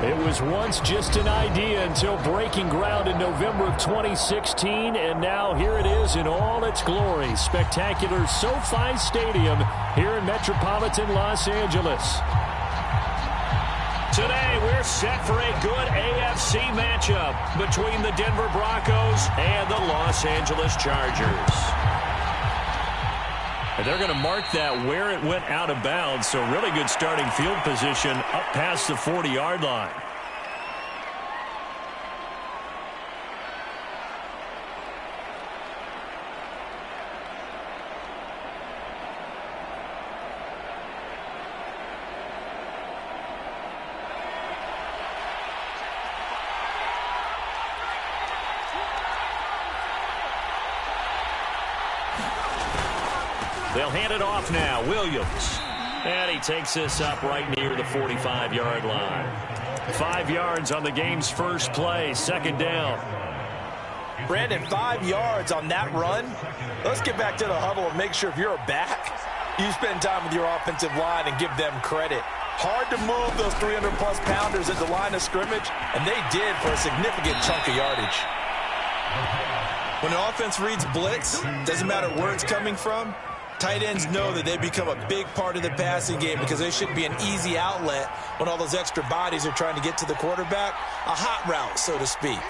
It was once just an idea until breaking ground in November of 2016, and now here it is in all its glory. Spectacular SoFi Stadium here in metropolitan Los Angeles. Today, we're set for a good AFC matchup between the Denver Broncos and the Los Angeles Chargers. And they're going to mark that where it went out of bounds, so really good starting field position up past the 40-yard line. They'll hand it off now. Williams. And he takes this up right near the 45-yard line. 5 yards on the game's first play. Second down. Brandon, 5 yards on that run. Let's get back to the huddle and make sure if you're a back, you spend time with your offensive line and give them credit. Hard to move those 300-plus pounders at the line of scrimmage, and they did for a significant chunk of yardage. When an offense reads blitz, doesn't matter where it's coming from, tight ends know that they become a big part of the passing game because they should be an easy outlet when all those extra bodies are trying to get to the quarterback. A hot route, so to speak.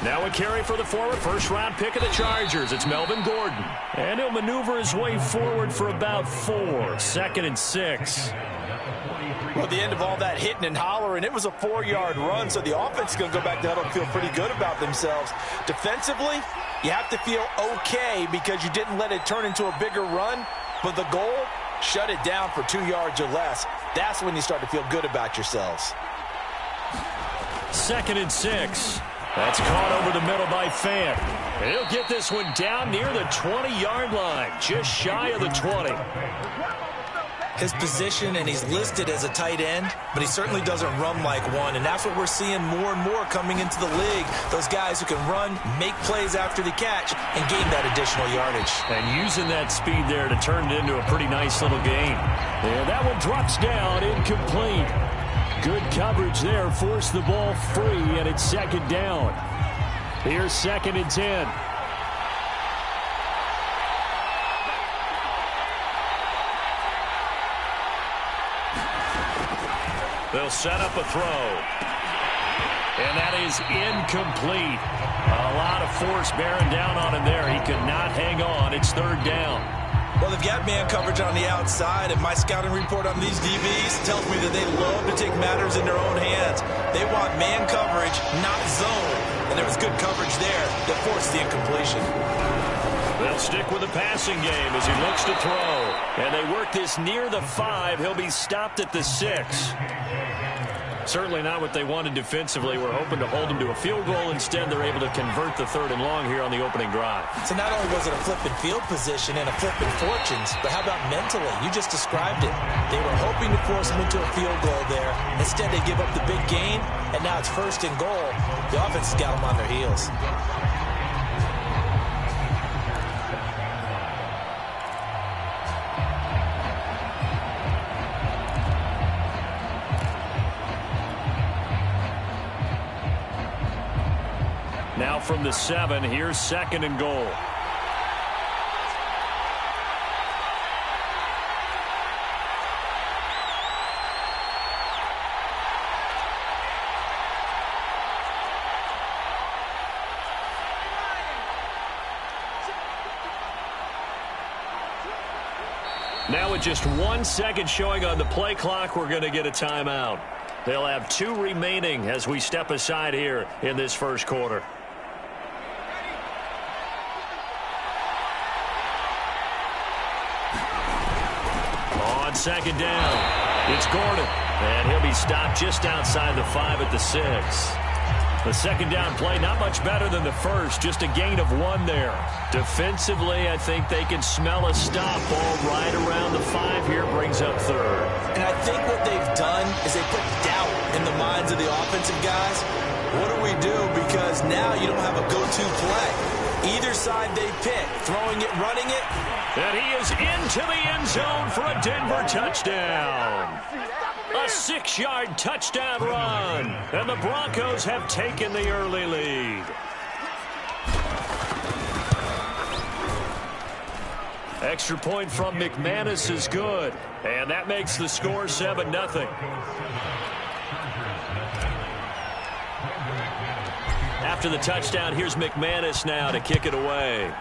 Now a carry for the former first-round pick of the Chargers. It's Melvin Gordon. And he'll maneuver his way forward for about 4. Second and 6. Well, at the end of all that hitting and hollering, it was a 4-yard run, so the offense is going to go back to huddle and feel pretty good about themselves. Defensively, you have to feel okay because you didn't let it turn into a bigger run, but the goal, shut it down for 2 yards or less. That's when you start to feel good about yourselves. Second and 6. That's caught over the middle by Fant. He'll get this one down near the 20-yard line, just shy of the 20. His position, and he's listed as a tight end, but he certainly doesn't run like one, and that's what we're seeing more and more coming into the league. Those guys who can run, make plays after the catch, and gain that additional yardage. And using that speed there to turn it into a pretty nice little gain. And that one drops down, incomplete. Good coverage there, forced the ball free, and it's second down. Here's second and 10. They'll set up a throw. And that is incomplete. A lot of force bearing down on him there. He could not hang on. It's third down. Well, they've got man coverage on the outside, and my scouting report on these DBs tells me that they love to take matters in their own hands. They want man coverage, not zone. And there was good coverage there that forced the incompletion. They'll stick with the passing game as he looks to throw. And they work this near the 5. He'll be stopped at the 6. Certainly not what they wanted defensively. We're hoping to hold them to a field goal. Instead, they're able to convert the third and long here on the opening drive. So not only was it a flipping field position and a flipping fortunes, but how about mentally? You just described it. They were hoping to force them into a field goal there. Instead, they give up the big gain, and now it's first and goal. The offense has got them on their heels. Now from the 7, here's second and goal. Now with just 1 second showing on the play clock, we're going to get a timeout. They'll have 2 remaining as we step aside here in this first quarter. On second down, it's Gordon. And he'll be stopped just outside the 5 at the 6. The second down play, not much better than the first, just a gain of 1 there. Defensively, I think they can smell a stop. Ball right around the 5 here, brings up third. And I think what they've done is they put doubt in the minds of the offensive guys. What do we do? Because now you don't have a go-to play. Either side they pick, throwing it, running it. And he is into the end zone for a Denver touchdown. A 6-yard touchdown run. And the Broncos have taken the early lead. Extra point from McManus is good. And that makes the score 7-0. After the touchdown, here's McManus now to kick it away.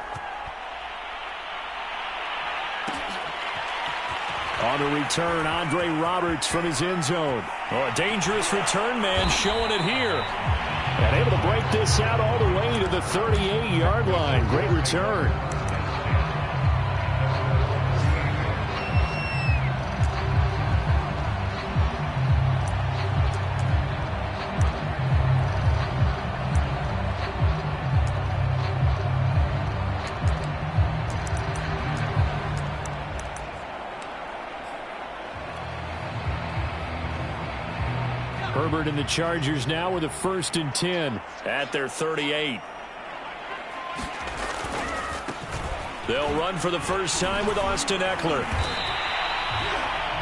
On the return, Andre Roberts from his end zone. Oh, a dangerous return man showing it here. And able to break this out all the way to the 38-yard line. Great return. Herbert and the Chargers now with a 1st and 10 at their 38. They'll run for the first time with Austin Eckler.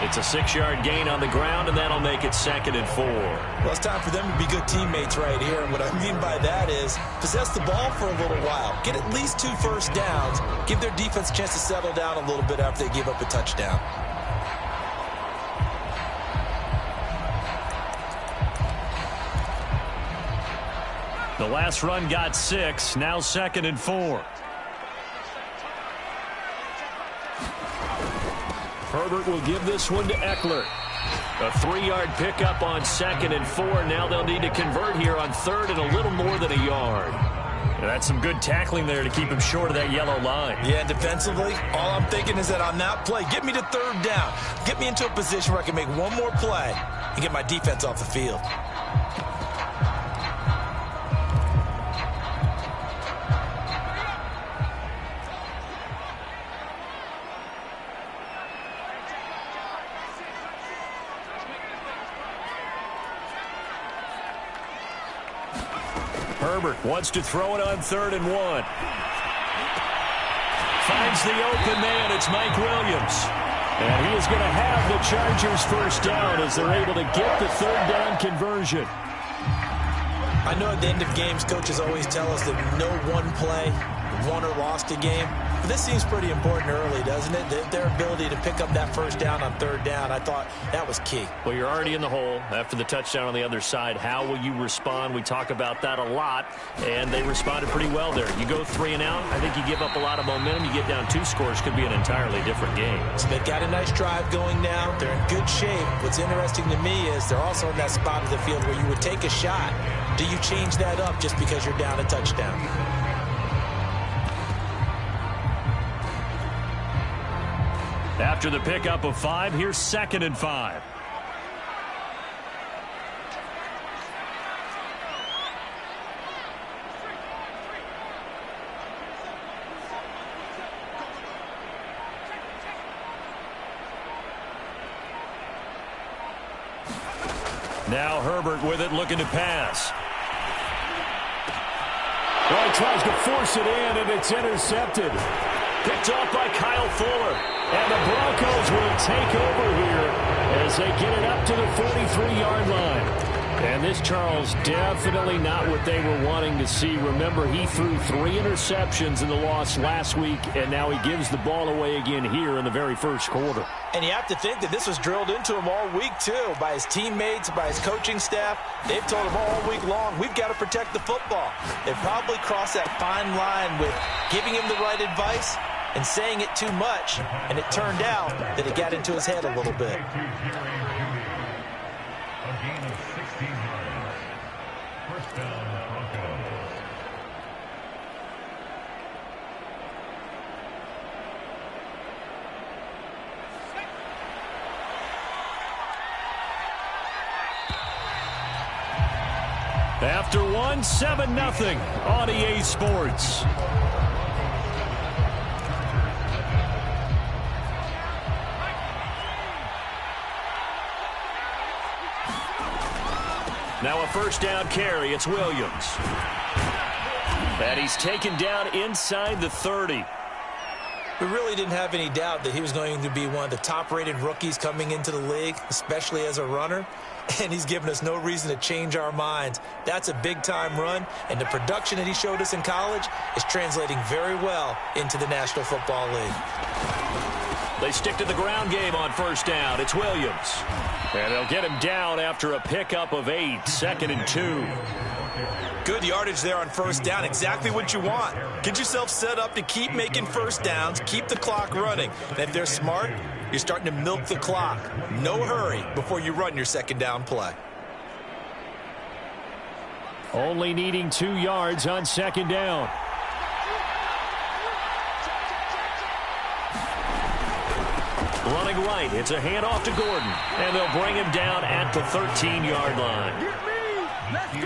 It's a 6-yard gain on the ground, and that'll make it 2nd and 4. Well, it's time for them to be good teammates right here. And what I mean by that is possess the ball for a little while. Get at least 2 first downs. Give their defense a chance to settle down a little bit after they give up a touchdown. The last run got 6, now 2nd and 4. Herbert will give this one to Eckler. A 3-yard pickup on 2nd and 4. Now they'll need to convert here on 3rd and a little more than a yard. And that's some good tackling there to keep him short of that yellow line. Yeah, and defensively, all I'm thinking is that on that play, get me to 3rd down. Get me into a position where I can make one more play and get my defense off the field. Herbert wants to throw it on 3rd and 1. Finds the open man. It's Mike Williams. And he is going to have the Chargers first down as they're able to get the 3rd down conversion. I know at the end of games, coaches always tell us that no one play won or lost a game. But this seems pretty important early, doesn't it? Their ability to pick up that first down on 3rd down, I thought that was key. Well, you're already in the hole after the touchdown on the other side. How will you respond? We talk about that a lot, and they responded pretty well there. You go 3 and out, I think you give up a lot of momentum. You get down 2 scores, could be an entirely different game. So they've got a nice drive going now. They're in good shape. What's interesting to me is they're also in that spot of the field where you would take a shot. Do you change that up just because you're down a touchdown? After the pickup of 5, here's 2nd and 5. Now Herbert with it, looking to pass. Well, he tries to force it in, and it's intercepted. Picked off by Kyle Fuller. And the Broncos will take over here as they get it up to the 43-yard line. And this, Charles, definitely not what they were wanting to see. Remember, he threw 3 interceptions in the loss last week, and now he gives the ball away again here in the very first quarter. And you have to think that this was drilled into him all week, too, by his teammates, by his coaching staff. They've told him all week long, we've got to protect the football. They've probably crossed that fine line with giving him the right advice and saying it too much, and it turned out that it got into his head a little bit. After 1, 7-0 on EA Sports. Now a first down carry. It's Williams. And he's taken down inside the 30. We really didn't have any doubt that he was going to be one of the top-rated rookies coming into the league, especially as a runner. And he's given us no reason to change our minds. That's a big-time run, and the production that he showed us in college is translating very well into the National Football League. They stick to the ground game on first down. It's Williams. And they'll get him down after a pickup of 8, 2nd and 2. Good yardage there on first down, exactly what you want. Get yourself set up to keep making first downs, keep the clock running. And if they're smart, you're starting to milk the clock. No hurry before you run your second down play. Only needing 2 yards on second down. Running right, it's a handoff to Gordon. And they'll bring him down at the 13-yard line.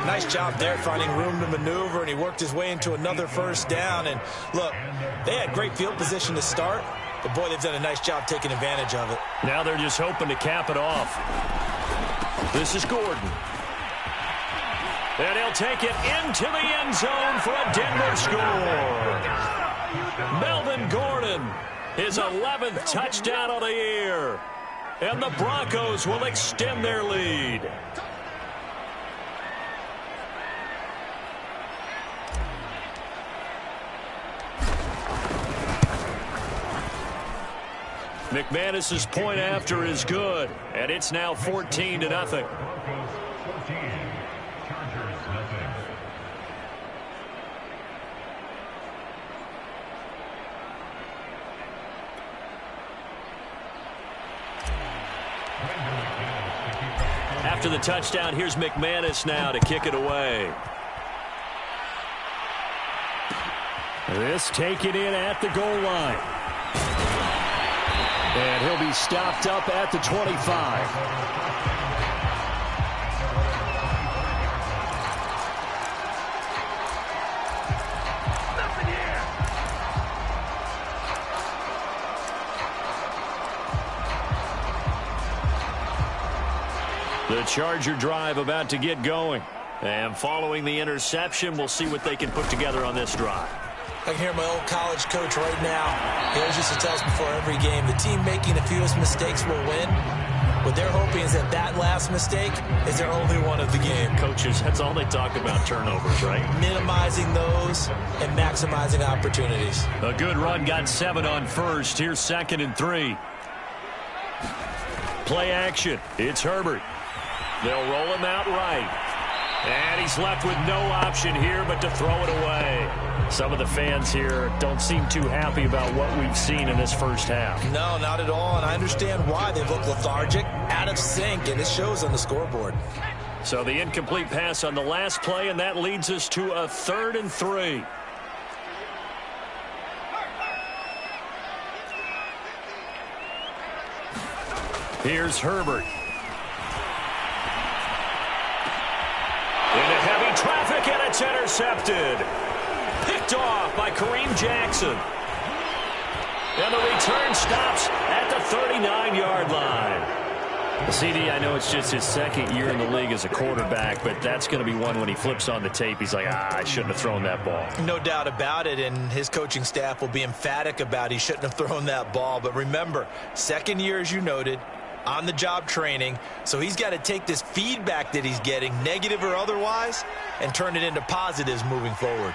Nice job there finding room to maneuver, and he worked his way into another first down. And look, they had great field position to start, but boy, they've done a nice job taking advantage of it. Now they're just hoping to cap it off. This is Gordon. And he'll take it into the end zone for a Denver score. Melvin Gordon, his 11th touchdown of the year. And the Broncos will extend their lead. McManus's point after is good, and it's now 14-0. After the touchdown, here's McManus now to kick it away. This taken in at the goal line. And he'll be stopped up at the 25. The Charger drive about to get going. And following the interception, we'll see what they can put together on this drive. I can hear my old college coach right now. He always used to tell us before every game, the team making the fewest mistakes will win. What they're hoping is that that last mistake is their only one of the game. Coaches, that's all they talk about, turnovers, right? Minimizing those and maximizing opportunities. A good run, got 7 on first. Here's 2nd and 3. Play action. It's Herbert. They'll roll him out right. And he's left with no option here but to throw it away. Some of the fans here don't seem too happy about what we've seen in this first half. No, not at all, and I understand why. They look lethargic, out of sync, and it shows on the scoreboard. So the incomplete pass on the last play, and that leads us to a 3rd and 3. Here's Herbert. Into heavy traffic, and it's intercepted. Picked off by Kareem Jackson. And the return stops at the 39-yard line. CD, I know it's just his 2nd year in the league as a quarterback, but that's going to be one when he flips on the tape, he's like, I shouldn't have thrown that ball. No doubt about it, and his coaching staff will be emphatic about he shouldn't have thrown that ball. But remember, 2nd year, as you noted, on-the-job training, so he's got to take this feedback that he's getting, negative or otherwise, and turn it into positives moving forward.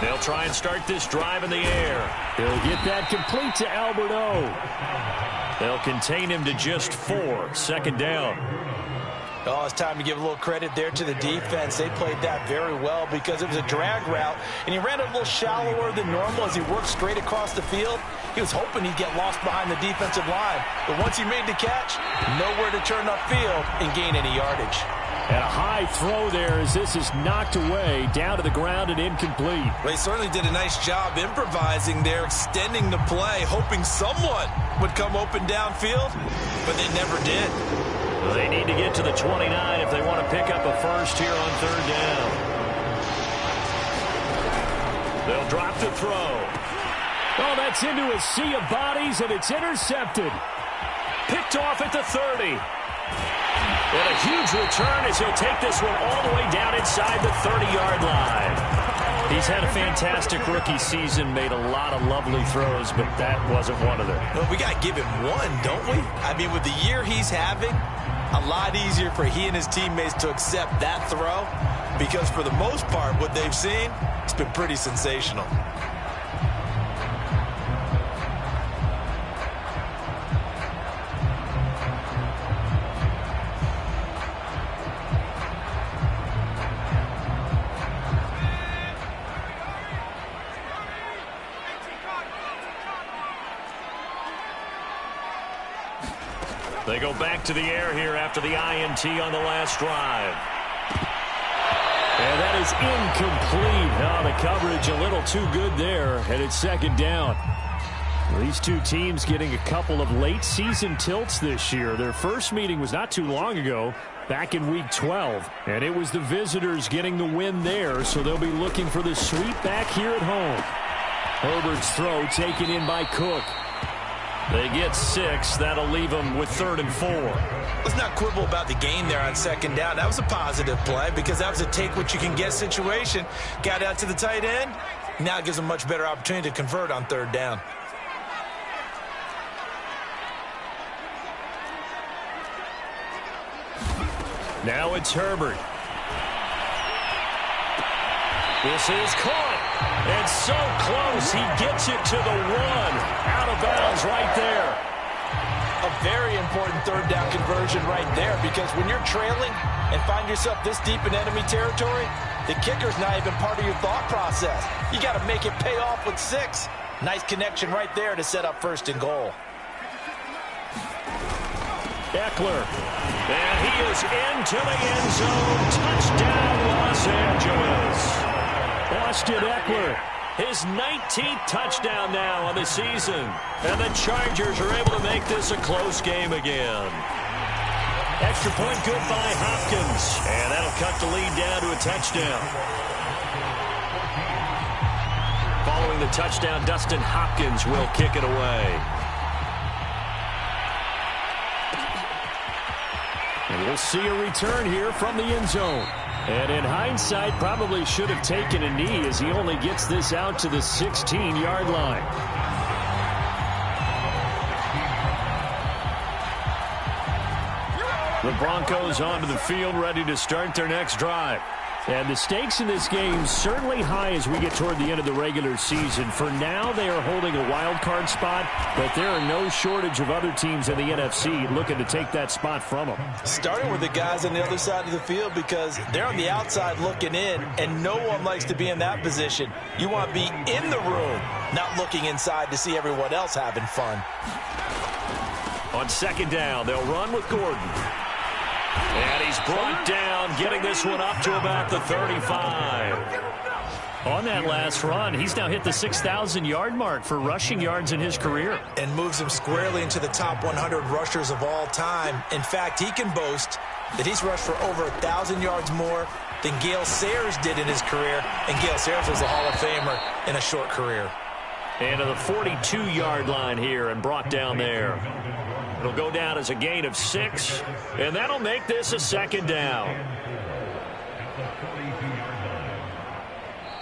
They'll try and start this drive in the air. He'll get that complete to Albert O. They'll contain him to just 4. 2nd down. Oh, it's time to give a little credit there to the defense. They played that very well because it was a drag route, and he ran a little shallower than normal as he worked straight across the field. He was hoping he'd get lost behind the defensive line, but once he made the catch, nowhere to turn upfield and gain any yardage. And a high throw there as this is knocked away, down to the ground and incomplete. They certainly did a nice job improvising there, extending the play, hoping someone would come open downfield, but they never did. They need to get to the 29 if they want to pick up a first here on 3rd down. They'll drop the throw. Oh, that's into a sea of bodies, and it's intercepted. Picked off at the 30. And a huge return as he'll take this one all the way down inside the 30-yard line. He's had a fantastic rookie season, made a lot of lovely throws, but that wasn't one of them. Well, we got to give him one, don't we? I mean, with the year he's having, a lot easier for he and his teammates to accept that throw, because for the most part, what they've seen, it's been pretty sensational. They go back to the air here after the INT on the last drive. And that is incomplete. Oh, the coverage a little too good there, and it's second down. These two teams getting a couple of late season tilts this year. Their first meeting was not too long ago, back in week 12. And it was the visitors getting the win there, so they'll be looking for the sweep back here at home. Herbert's throw taken in by Cook. They get 6. That'll leave them with 3rd and 4. Let's not quibble about the gain there on second down. That was a positive play because that was a take-what-you-can-get situation. Got out to the tight end. Now it gives them a much better opportunity to convert on 3rd down. Now it's Herbert. This is caught. And so close, he gets it to the 1. Out of bounds right there. A very important 3rd down conversion right there, because when you're trailing and find yourself this deep in enemy territory, the kicker's not even part of your thought process. You got to make it pay off with 6. Nice connection right there to set up 1st and goal. Eckler. And he is into the end zone. Touchdown, Los Angeles. Austin Eckler, his 19th touchdown now on the season. And the Chargers are able to make this a close game again. Extra point good by Hopkins. And that'll cut the lead down to a touchdown. Following the touchdown, Dustin Hopkins will kick it away. And we'll see a return here from the end zone. And in hindsight, probably should have taken a knee as he only gets this out to the 16-yard line. The Broncos onto the field, ready to start their next drive. And the stakes in this game certainly high as we get toward the end of the regular season. For now, they are holding a wild card spot, but there are no shortage of other teams in the NFC looking to take that spot from them. Starting with the guys on the other side of the field, because they're on the outside looking in, and no one likes to be in that position. You want to be in the room, not looking inside to see everyone else having fun. On second down, they'll run with Gordon. And he's brought down, getting this one up to about the 35. On that last run, he's now hit the 6,000-yard mark for rushing yards in his career. And moves him squarely into the top 100 rushers of all time. In fact, he can boast that he's rushed for over 1,000 yards more than Gale Sayers did in his career. And Gale Sayers was a Hall of Famer in a short career. And to the 42-yard line here and brought down there. It'll go down as a gain of 6, and that'll make this a second down.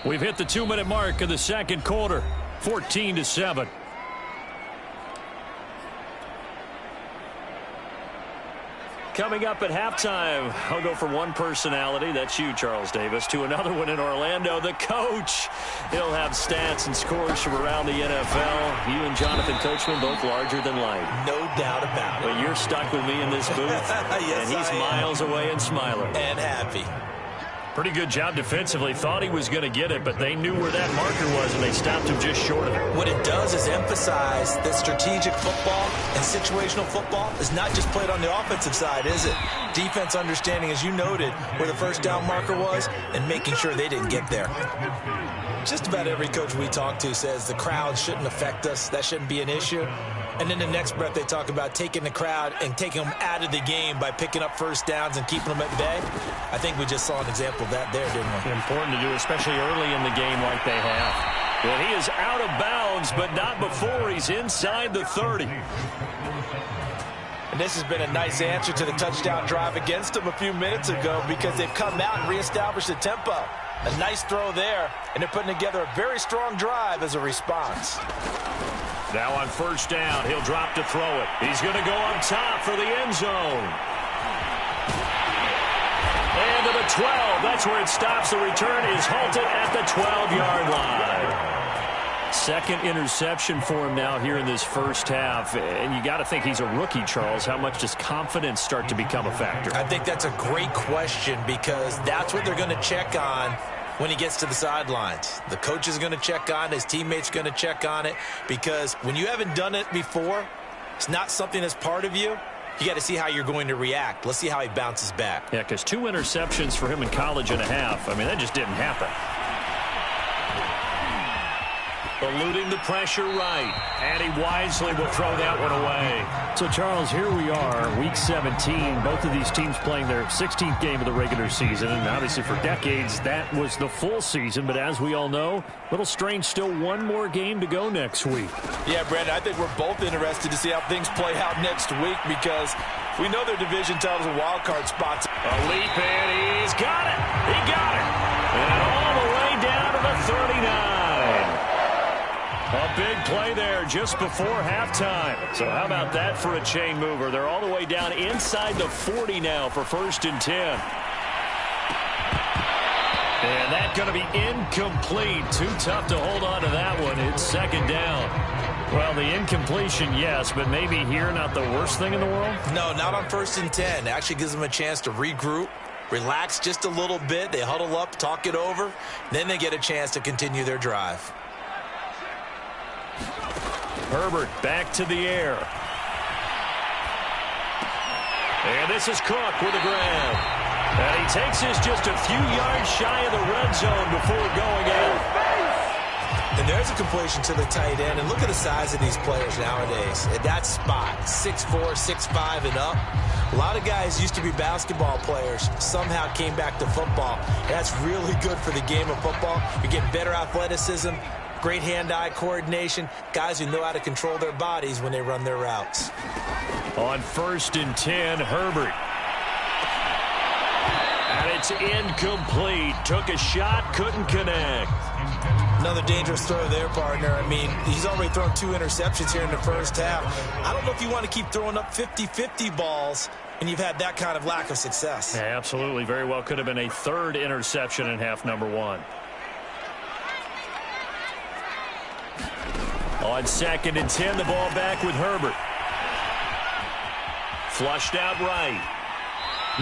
We've hit the 2-minute mark of the second quarter, 14-7. Coming up at halftime, I'll go from one personality, that's you, Charles Davis, to another one in Orlando, the coach. He'll have stats and scores from around the NFL. You and Jonathan Coachman, both larger than life. No doubt about it. But you're stuck with me in this booth, yes, and he's miles away and smiling. And happy. Pretty good job defensively. Thought he was going to get it, but they knew where that marker was, and they stopped him just short of it. What it does is emphasize that strategic football and situational football is not just played on the offensive side, is it? Defense understanding, as you noted, where the first down marker was and making sure they didn't get there. Just about every coach we talk to says the crowd shouldn't affect us. That shouldn't be an issue. And in the next breath, they talk about taking the crowd and taking them out of the game by picking up first downs and keeping them at bay. I think we just saw an example of that there, didn't we? Important to do, especially early in the game like they have. Well, he is out of bounds, but not before he's inside the 30. And this has been a nice answer to the touchdown drive against them a few minutes ago, because they've come out and reestablished the tempo. A nice throw there, and they're putting together a very strong drive as a response. Now on first down, he'll drop to throw it. He's going to go up top for the end zone. And to the 12. That's where it stops. The return is halted at the 12-yard line. Second interception for him now here in this first half. And you got to think he's a rookie, Charles. How much does confidence start to become a factor? I think that's a great question because that's what they're going to check on when he gets to the sidelines. The coach is going to check on it. His teammates going to check on it because when you haven't done it before, it's not something that's part of you. You got to see how you're going to react. Let's see how he bounces back. Yeah, because 2 interceptions for him in college and a half. I mean, that just didn't happen. Eluding the pressure right. And he wisely will throw that one away. So, Charles, here we are, Week 17. Both of these teams playing their 16th game of the regular season. And obviously for decades, that was the full season. But as we all know, a little strange, still one more game to go next week. Yeah, Brandon, I think we're both interested to see how things play out next week because we know their division titles and wild card spots. A leap, and he's got it. He got it. And all the way down to the 39. A big play there just before halftime. So how about that for a chain mover? They're all the way down inside the 40 now for 1st and 10. And that's going to be incomplete. Too tough to hold on to that one. It's 2nd down. Well, the incompletion, yes, but maybe here not the worst thing in the world? No, not on 1st and 10. It actually gives them a chance to regroup, relax just a little bit. They huddle up, talk it over. Then they get a chance to continue their drive. Herbert back to the air. And this is Cook with a grab. And he takes this just a few yards shy of the red zone before going out. And there's a completion to the tight end. And look at the size of these players nowadays. At that spot, 6'4", 6'5", and up. A lot of guys used to be basketball players, somehow came back to football. That's really good for the game of football. You're getting better athleticism, great hand-eye coordination, guys who know how to control their bodies when they run their routes. On 1st and 10, Herbert. And it's incomplete. Took a shot, couldn't connect. Another dangerous throw there, partner. I mean, he's already thrown 2 interceptions here in the first half. I don't know if you want to keep throwing up 50-50 balls and you've had that kind of lack of success. Yeah, absolutely. Very well could have been a 3rd interception in half number 1. On 2nd and 10, the ball back with Herbert. Flushed out right.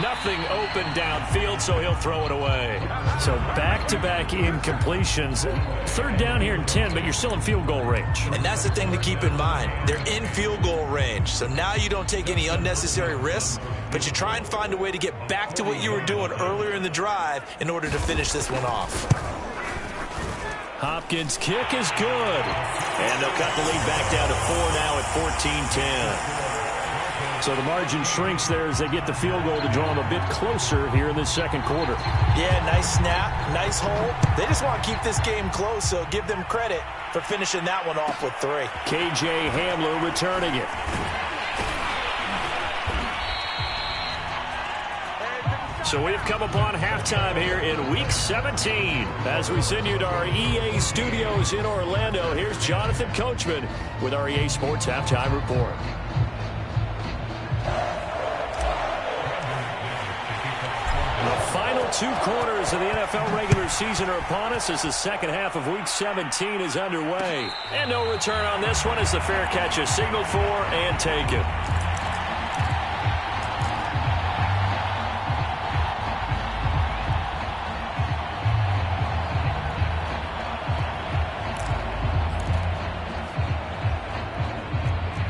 Nothing open downfield, so he'll throw it away. So back-to-back incompletions. 3rd down here and 10, but you're still in field goal range. And that's the thing to keep in mind. They're in field goal range. So now you don't take any unnecessary risks, but you try and find a way to get back to what you were doing earlier in the drive in order to finish this one off. Hopkins' kick is good. And they'll cut the lead back down to 4 now at 14-10. So the margin shrinks there as they get the field goal to draw them a bit closer here in this 2nd quarter. Yeah, nice snap, nice hold. They just want to keep this game close, so give them credit for finishing that one off with 3. K.J. Hamler returning it. So we've come upon halftime here in Week 17. As we send you to our EA studios in Orlando, here's Jonathan Coachman with our EA Sports Halftime Report. The final 2 quarters of the NFL regular season are upon us as the 2nd half of Week 17 is underway. And no return on this one as the fair catch is signaled for and taken.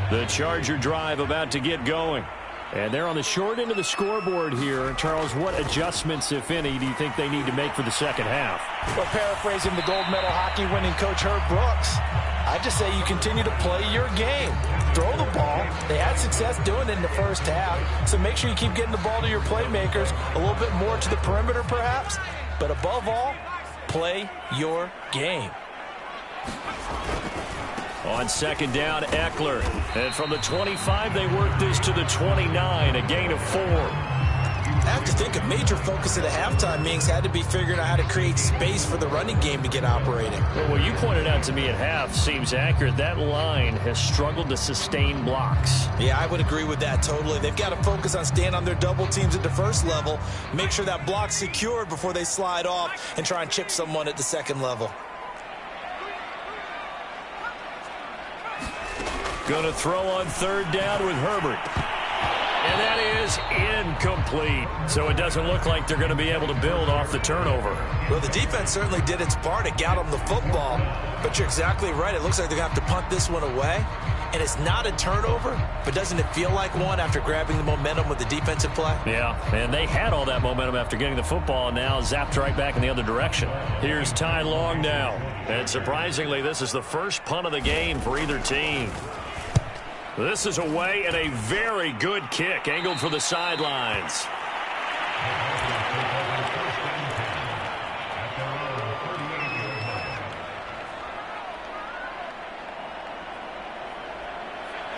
The Charger drive about to get going. And they're on the short end of the scoreboard here. Charles, what adjustments, if any, do you think they need to make for the 2nd half? Well, paraphrasing the gold medal hockey winning coach Herb Brooks, I just say you continue to play your game. Throw the ball. They had success doing it in the first half, so make sure you keep getting the ball to your playmakers, a little bit more to the perimeter perhaps, but above all, play your game. On 2nd down, Eckler. And from the 25, they work this to the 29, a gain of 4. have to think a major focus at the halftime meetings had to be figuring out how to create space for the running game to get operating. Well, what you pointed out to me at half seems accurate. That line has struggled to sustain blocks. Yeah, I would agree with that totally. They've got to focus on staying on their double teams at the first level, make sure that block's secured before they slide off and try and chip someone at the second level. Going to throw on third down with Herbert. And that is incomplete. So it doesn't look like they're going to be able to build off the turnover. Well, the defense certainly did its part. It got them the football. But you're exactly right. It looks like they're going to have to punt this one away. And it's not a turnover, but doesn't it feel like one after grabbing the momentum with the defensive play? Yeah, and they had all that momentum after getting the football and now zapped right back in the other direction. Here's Ty Long now. And surprisingly, this is the first punt of the game for either team. This is away and a very good kick angled for the sidelines.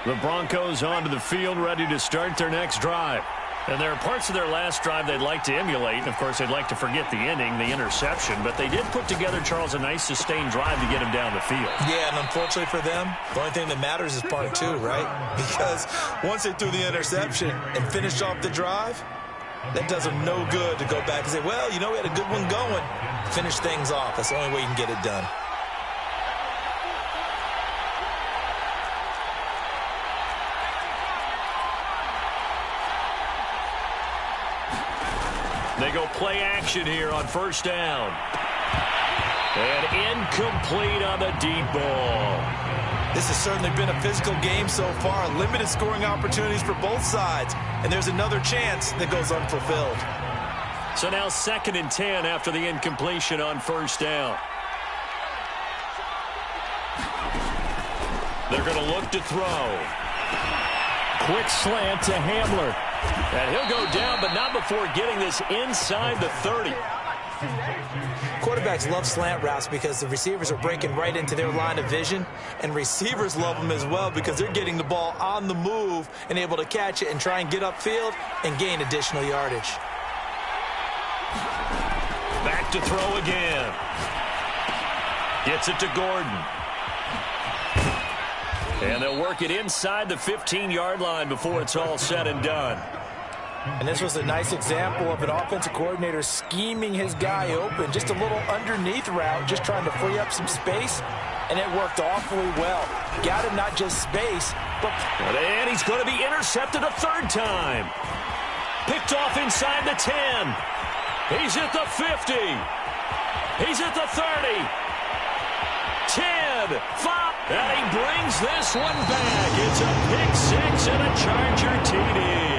The Broncos onto the field ready to start their next drive. And there are parts of their last drive they'd like to emulate. And, of course, they'd like to forget the ending, the interception. But they did put together, Charles, a nice sustained drive to get him down the field. Yeah, and unfortunately for them, the only thing that matters is part two, right? Because once they threw the interception and finished off the drive, that does them no good to go back and say, well, you know, we had a good one going. Finish things off. That's the only way you can get it done. They go play action here on first down. And incomplete on the deep ball. This has certainly been a physical game so far. Limited scoring opportunities for both sides. And there's another chance that goes unfulfilled. So now 2nd and 10 after the incompletion on first down. They're going to look to throw. Quick slant to Hamler. And he'll go down, but not before getting this inside the 30. Quarterbacks love slant routes because the receivers are breaking right into their line of vision, and receivers love them as well because they're getting the ball on the move and able to catch it and try and get upfield and gain additional yardage. Back to throw again. Gets it to Gordon. And they'll work it inside the 15-yard line before it's all said and done. And this was a nice example of an offensive coordinator scheming his guy open. Just a little underneath route, just trying to free up some space. And it worked awfully well. Got him not just space, but... And he's going to be intercepted a third time. Picked off inside the 10. He's at the 50. He's at the 30. 10, 5. And he brings this one back. It's a pick 6 and a Charger TD.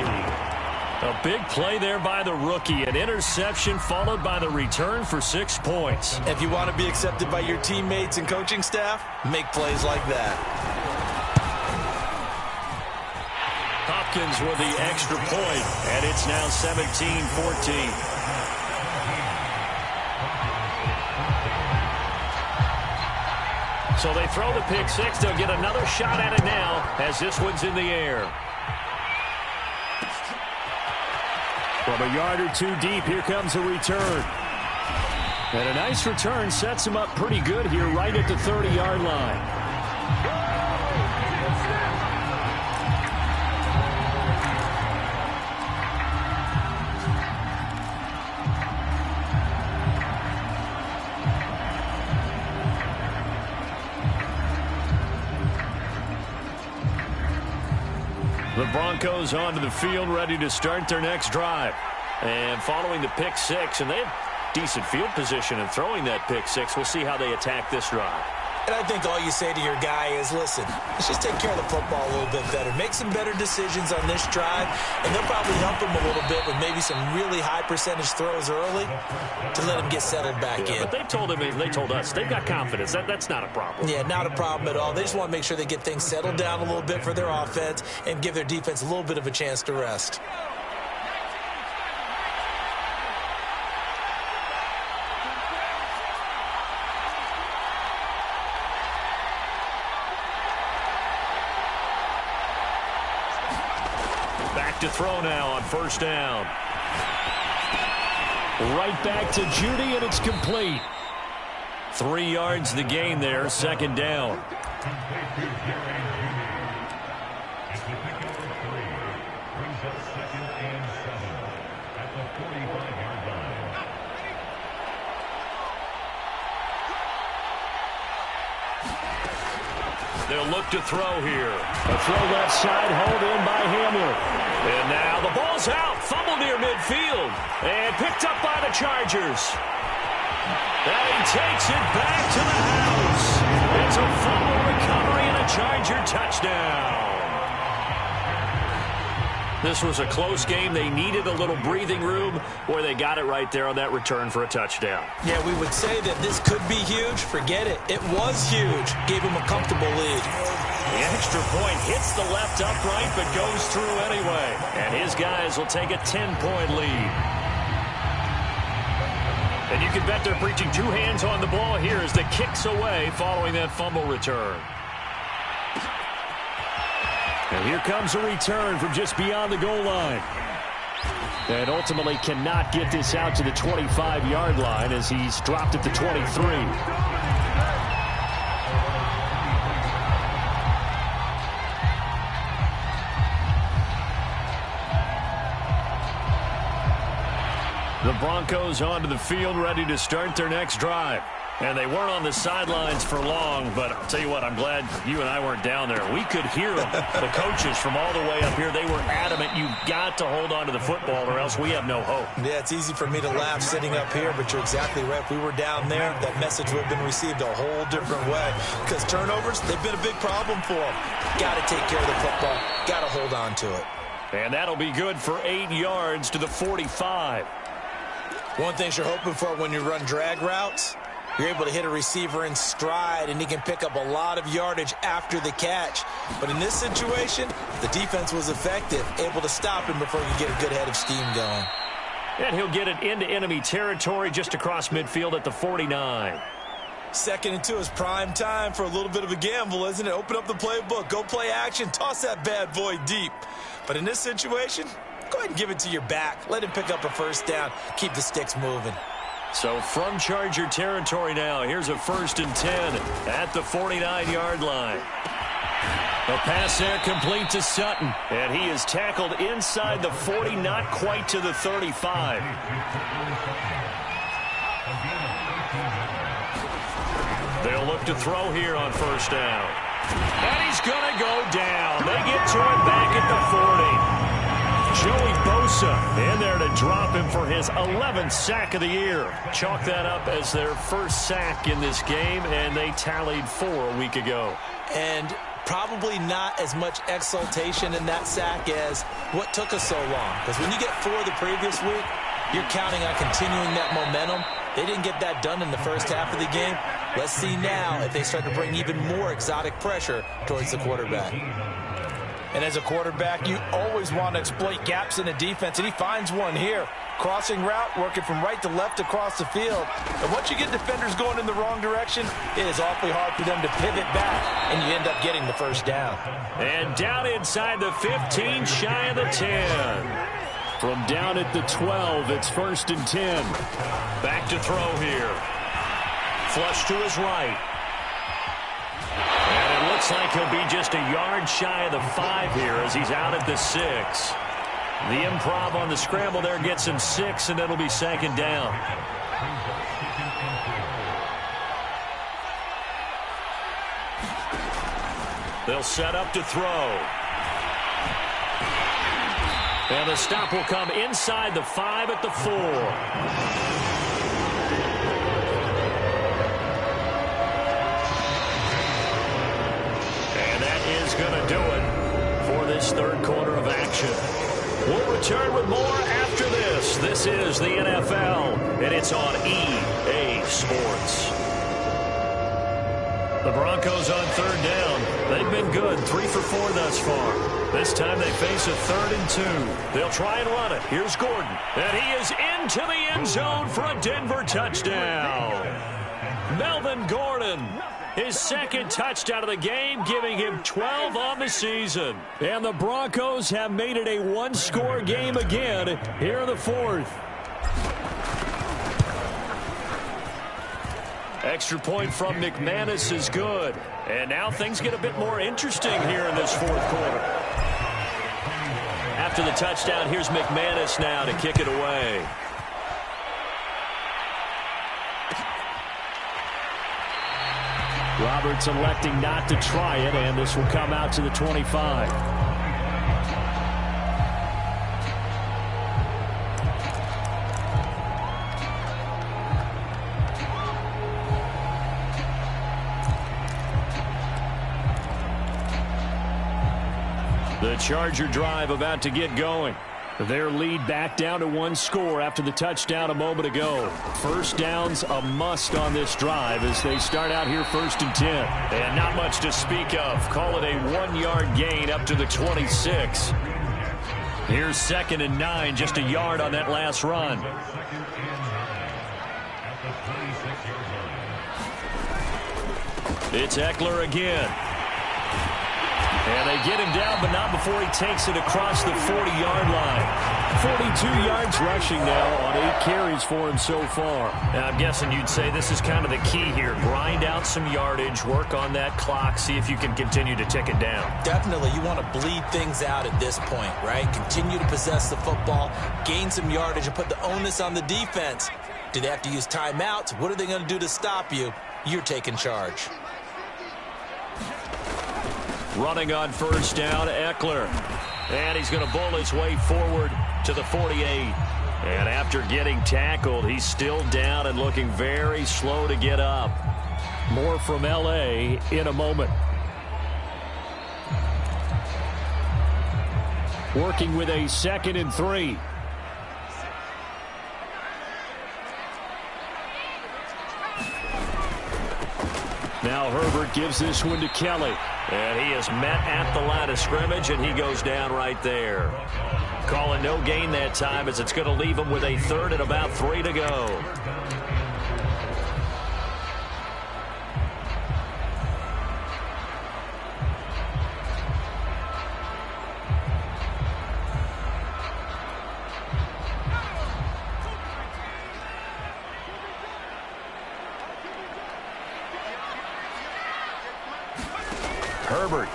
A big play there by the rookie. An interception followed by the return for 6 points. If you want to be accepted by your teammates and coaching staff, make plays like that. Hopkins with the extra point, and it's now 17-14. So they throw the pick 6. They'll get another shot at it now as this one's in the air. From a yard or two deep, here comes a return. And a nice return sets him up pretty good here right at the 30-yard line. The Broncos onto the field ready to start their next drive. And following the pick 6, and they have decent field position in throwing that pick 6. We'll see how they attack this drive. And I think all you say to your guy is, listen, let's just take care of the football a little bit better. Make some better decisions on this drive, and they'll probably help him a little bit with maybe some really high percentage throws early to let him get settled back in. But they told us, they've got confidence. That's not a problem. Yeah, not a problem at all. They just want to make sure they get things settled down a little bit for their offense and give their defense a little bit of a chance to rest. To throw now on first down. Right back to Judy, and it's complete. 3 yards the gain there, second down. They'll look to throw here. A throw left side, hauled in by Hamler. And now the ball's out. Fumble near midfield. And picked up by the Chargers. And he takes it back to the house. It's a fumble recovery and a Charger touchdown. This was a close game. They needed a little breathing room, where they got it right there on that return for a touchdown. Yeah, we would say that this could be huge. Forget it. It was huge. Gave him a comfortable lead. The extra point hits the left upright, but goes through anyway. And his guys will take a 10-point lead. And you can bet they're preaching 2 hands on the ball here as the kicks away following that fumble return. And here comes a return from just beyond the goal line. And ultimately cannot get this out to the 25-yard line as he's dropped at the 23. The Broncos onto the field, ready to start their next drive. And they weren't on the sidelines for long, but I'll tell you what, I'm glad you and I weren't down there. We could hear them, the coaches from all the way up here. They were adamant, you've got to hold on to the football or else we have no hope. Yeah, it's easy for me to laugh sitting up here, but you're exactly right. If we were down there, that message would have been received a whole different way. Because turnovers, they've been a big problem for them. Got to take care of the football. Got to hold on to it. And that'll be good for 8 yards to the 45. One thing you're hoping for when you run drag routes, you're able to hit a receiver in stride, and he can pick up a lot of yardage after the catch. But in this situation, the defense was effective, able to stop him before he could get a good head of steam going. And he'll get it into enemy territory just across midfield at the 49. 2nd and 2 is prime time for a little bit of a gamble, isn't it? Open up the playbook, go play action, toss that bad boy deep. But in this situation, go ahead and give it to your back. Let him pick up a first down. Keep the sticks moving. So from Charger territory now, here's a 1st and 10 at the 49-yard line. The pass there complete to Sutton, and he is tackled inside the 40, not quite to the 35. They'll look to throw here on 1st down. And he's going to go down. They get to him back at the 40. Joey Bosa in there to drop him for his 11th sack of the year. Chalk that up as their first sack in this game, and they tallied 4 a week ago. And probably not as much exultation in that sack as what took us so long. Because when you get 4 the previous week, you're counting on continuing that momentum. They didn't get that done in the first half of the game. Let's see now if they start to bring even more exotic pressure towards the quarterback. And as a quarterback, you always want to exploit gaps in the defense, and he finds one here. Crossing route, working from right to left across the field. And once you get defenders going in the wrong direction, it is awfully hard for them to pivot back, and you end up getting the first down. And down inside the 15, shy of the 10. From down at the 12, it's 1st and 10. Back to throw here. Flush to his right. And it looks like he'll be just a yard shy of the 5 here as he's out at the 6. The improv on the scramble there gets him 6, and it'll be 2nd down. They'll set up to throw. And the stop will come inside the 5 at the 4. Going to do it for this 3rd quarter of action. We'll return with more after this. This is the NFL, and it's on EA Sports. The Broncos on 3rd down. They've been good, 3 for 4 thus far. This time they face a 3rd and 2. They'll try and run it. Here's Gordon, and he is into the end zone for a Denver touchdown. Melvin Gordon. His 2nd touchdown of the game, giving him 12 on the season. And the Broncos have made it a 1-score game again here in the 4th. Extra point from McManus is good. And now things get a bit more interesting here in this fourth quarter. After the touchdown, here's McManus now to kick it away. Roberts electing not to try it, and this will come out to the 25. The Charger drive about to get going. Their lead back down to one score after the touchdown a moment ago. First down's a must on this drive as they start out here 1st and 10. And not much to speak of. Call it a 1-yard gain up to the 26. Here's 2nd and 9, just a yard on that last run. It's Eckler again. And they get him down, but not before he takes it across the 40-yard line. 42 yards rushing now on 8 carries for him so far. Now, I'm guessing you'd say this is kind of the key here. Grind out some yardage, work on that clock, see if you can continue to tick it down. Definitely. You want to bleed things out at this point, right? Continue to possess the football, gain some yardage, and put the onus on the defense. Do they have to use timeouts? What are they going to do to stop you? You're taking charge. Running on first down, Eckler. And he's going to bull his way forward to the 48. And after getting tackled, he's still down and looking very slow to get up. More from L.A. in a moment. Working with a 2nd and 3. Now Herbert gives this one to Kelly. And he is met at the line of scrimmage, and he goes down right there. Calling no gain that time as it's going to leave him with a 3rd and about 3 to go. Herbert.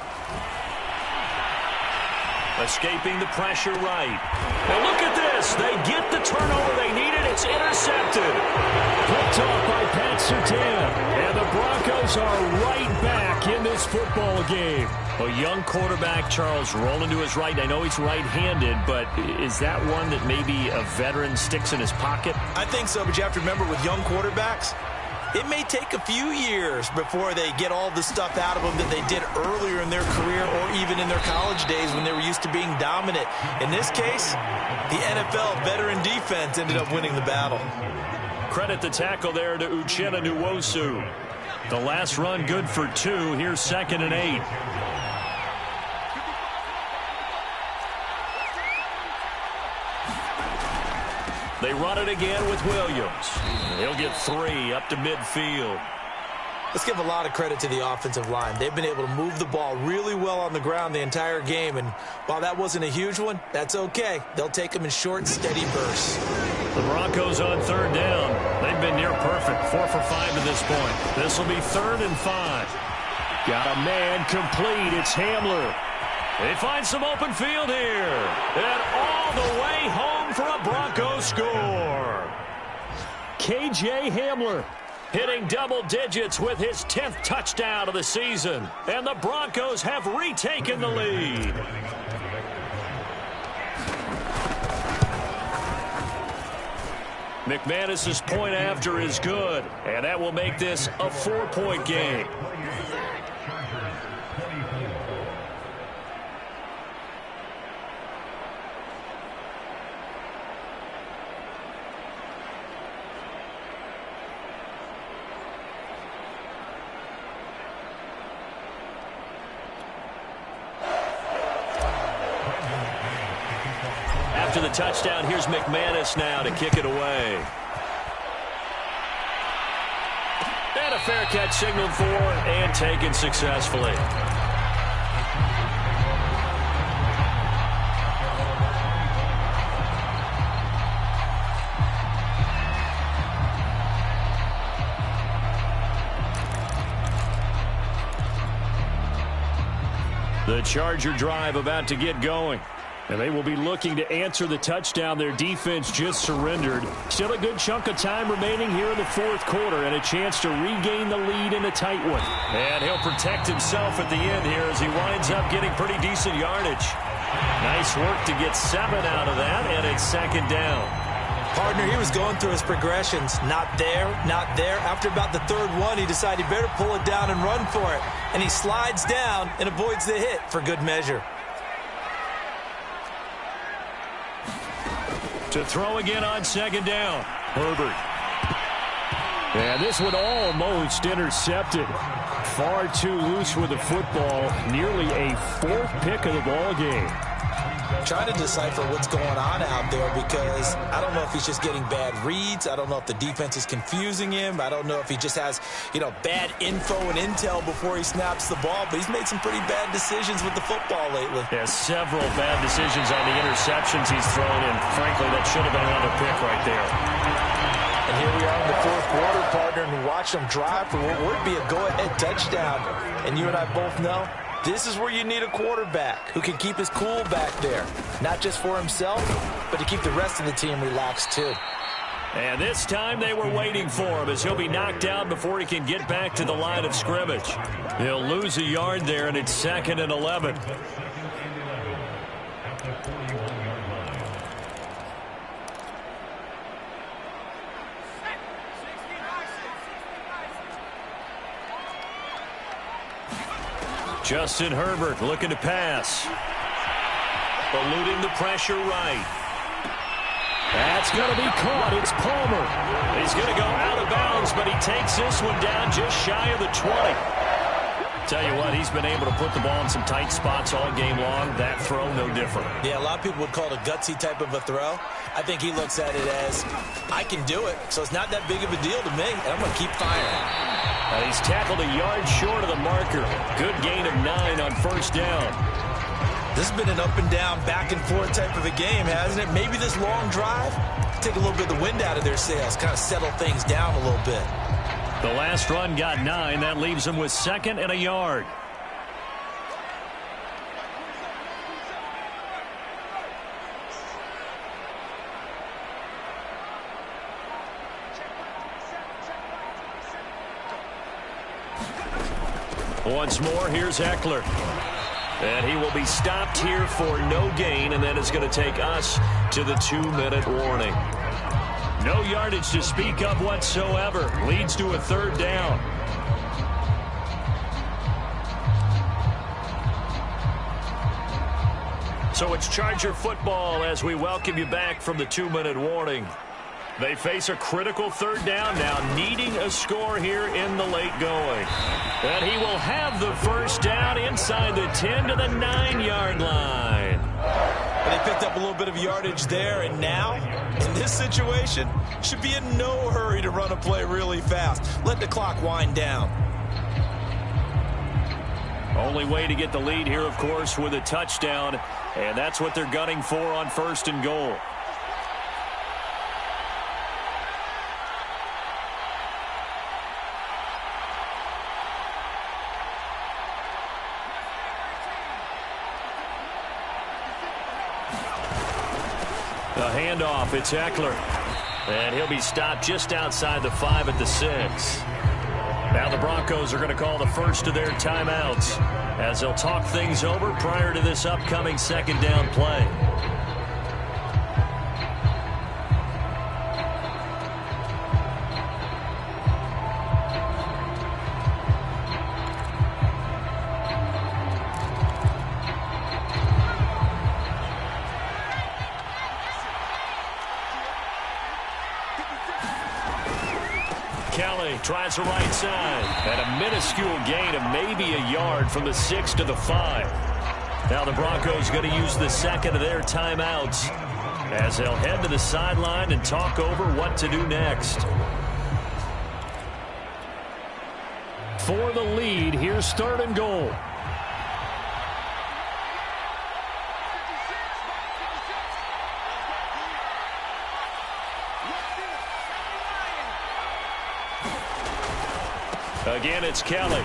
Escaping the pressure right. Now look at this. They get the turnover they needed. It's intercepted. Picked off by Pat Surtain. And the Broncos are right back in this football game. A young quarterback, Charles, rolling to his right. I know he's right-handed, but is that one that maybe a veteran sticks in his pocket? I think so, but you have to remember with young quarterbacks, it may take a few years before they get all the stuff out of them that they did earlier in their career or even in their college days when they were used to being dominant. In this case, the NFL veteran defense ended up winning the battle. Credit the tackle there to Uchenna Nwosu. The last run good for 2. Here's 2nd and 8. They run it again with Williams. He'll get 3 up to midfield. Let's give a lot of credit to the offensive line. They've been able to move the ball really well on the ground the entire game, and while that wasn't a huge one, that's okay. They'll take them in short, steady bursts. The Broncos on 3rd down. They've been near perfect, 4 for 5 to this point. This will be 3rd and 5. Got a man complete. It's Hamler. They find some open field here. And all the way home for a Broncos score. K.J. Hamler hitting double digits with his 10th touchdown of the season. And the Broncos have retaken the lead. McManus's point after is good. And that will make this a 4-point game. After the touchdown, here's McManus now to kick it away. And a fair catch signaled for and taken successfully. The Charger drive about to get going. And they will be looking to answer the touchdown their defense just surrendered. Still a good chunk of time remaining here in the fourth quarter and a chance to regain the lead in a tight one. And he'll protect himself at the end here as he winds up getting pretty decent yardage. Nice work to get 7 out of that, and it's second down. Partner, he was going through his progressions. Not there, not there. After about the third one, he decided he better pull it down and run for it. And he slides down and avoids the hit for good measure. To throw again on second down, Herbert. And this one almost intercepted. Far too loose with the football. Nearly a 4th pick of the ball game. Trying to decipher what's going on out there because I don't know if he's just getting bad reads. I don't know if the defense is confusing him. I don't know if he just has, bad info and intel before he snaps the ball. But he's made some pretty bad decisions with the football lately. Yeah, several bad decisions on the interceptions he's thrown, and frankly, that should have been another pick right there. And here we are in the fourth quarter, partner, and we watch them drive for what would be a go-ahead touchdown. And you and I both know this is where you need a quarterback who can keep his cool back there. Not just for himself, but to keep the rest of the team relaxed too. And this time they were waiting for him as he'll be knocked down before he can get back to the line of scrimmage. He'll lose a yard there, and it's 2nd and 11. Justin Herbert looking to pass. Eluding the pressure right. That's going to be caught. It's Palmer. He's going to go out of bounds, but he takes this one down just shy of the 20. Tell you what, he's been able to put the ball in some tight spots all game long. That throw, no different. Yeah, a lot of people would call it a gutsy type of a throw. I think he looks at it as, I can do it, so it's not that big of a deal to me, and I'm going to keep firing. He's tackled a yard short of the marker. Good gain of 9 on first down. This has been an up-and-down, back-and-forth type of a game, hasn't it? Maybe this long drive, take a little bit of the wind out of their sails, kind of settle things down a little bit. The last run got 9. That leaves them with 2nd and a yard. Once more, here's Eckler. And he will be stopped here for no gain, and then it's going to take us to the 2-minute warning. No yardage to speak of whatsoever. Leads to a 3rd down. So it's Charger football as we welcome you back from the 2-minute warning. They face a critical 3rd down now, needing a score here in the late going. And he will have the first down inside the 10 to the 9-yard line. They picked up a little bit of yardage there, and now, in this situation, should be in no hurry to run a play really fast. Let the clock wind down. Only way to get the lead here, of course, with a touchdown, and that's what they're gunning for on 1st and goal. The handoff, it's Eckler. And he'll be stopped just outside the 5 at the 6. Now the Broncos are going to call the first of their timeouts as they'll talk things over prior to this upcoming 2nd down play. Kelly tries the right side. And a minuscule gain of maybe a yard from the 6 to the 5. Now the Broncos going to use the 2nd of their timeouts as they'll head to the sideline and talk over what to do next. For the lead, here's 3rd and goal. Again, it's Kelly.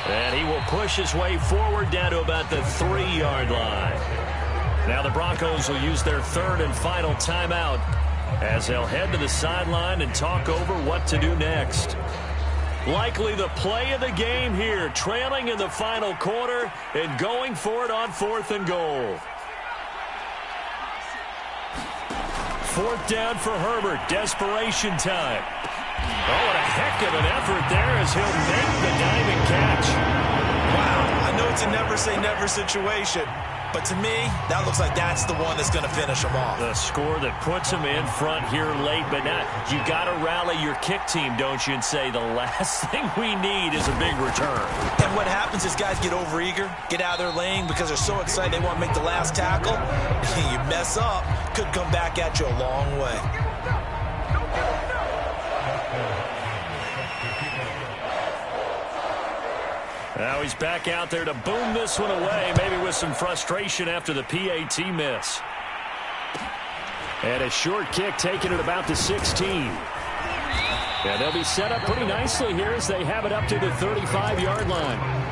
And he will push his way forward down to about the 3-yard line. Now the Broncos will use their third and final timeout as they'll head to the sideline and talk over what to do next. Likely the play of the game here, trailing in the final quarter and going for it on 4th and goal. 4th down for Herbert. Desperation time. Oh, what a heck of an effort there as he'll make the diving catch. Wow, I know it's a never say never situation, but to me, that looks like that's the one that's going to finish him off. The score that puts him in front here late, but now you got to rally your kick team, don't you, and say the last thing we need is a big return. And what happens is guys get overeager, get out of their lane because they're so excited they want to make the last tackle. You mess up, could come back at you a long way. Now he's back out there to boom this one away, maybe with some frustration after the PAT miss. And a short kick taken at about the 16. And they'll be set up pretty nicely here as they have it up to the 35-yard line.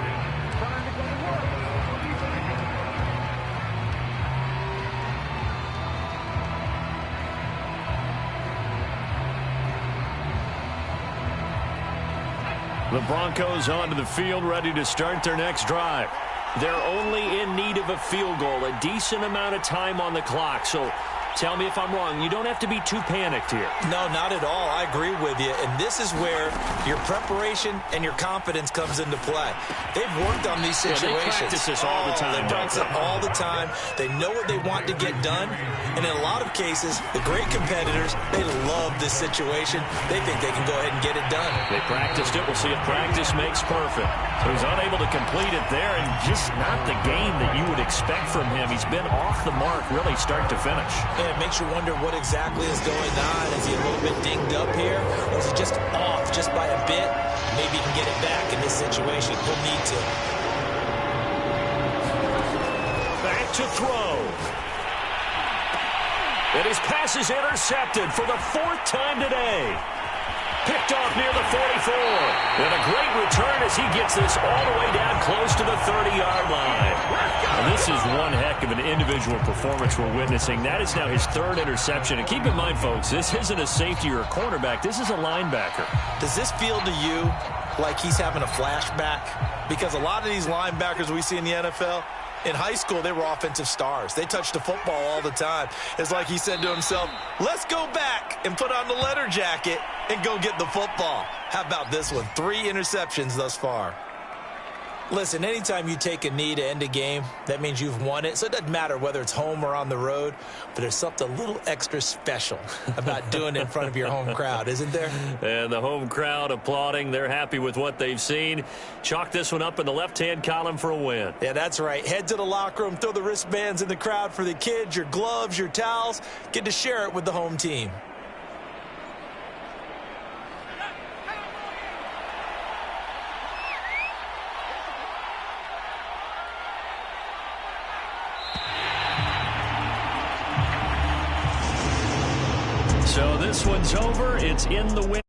The Broncos onto the field, ready to start their next drive. They're only in need of a field goal, a decent amount of time on the clock. So tell me if I'm wrong. You don't have to be too panicked here. No, not at all. I agree with you. And this is where your preparation and your confidence comes into play. They've worked on these situations. They practice this all the time. They practice it all the time. They know what they want to get done. And in a lot of cases, the great competitors, they love this situation. They think they can go ahead and get it done. They practiced it. We'll see if practice makes perfect. So he's unable to complete it there, and just not the game that you would expect from him. He's been off the mark really start to finish. It makes you wonder what exactly is going on. Is he a little bit dinged up here? Or is he just off just by a bit? Maybe he can get it back in this situation. He'll need to. Back to throw. And his pass is intercepted for the 4th time today. Picked off near the 44. And a great return as he gets this all the way down close to the 30-yard line. And this is one heck of an individual performance we're witnessing. That is now his 3rd interception. And keep in mind, folks, this isn't a safety or a cornerback. This is a linebacker. Does this feel to you like he's having a flashback? Because a lot of these linebackers we see in the NFL, in high school, they were offensive stars. They touched the football all the time. It's like he said to himself, let's go back and put on the leather jacket and go get the football. How about this one? 3 interceptions thus far. Listen, anytime you take a knee to end a game, that means you've won it. So it doesn't matter whether it's home or on the road, but there's something a little extra special about doing it in front of your home crowd, isn't there? And the home crowd applauding. They're happy with what they've seen. Chalk this one up in the left-hand column for a win. Yeah, that's right. Head to the locker room, throw the wristbands in the crowd for the kids, your gloves, your towels. Get to share it with the home team. So this one's over. It's in the win.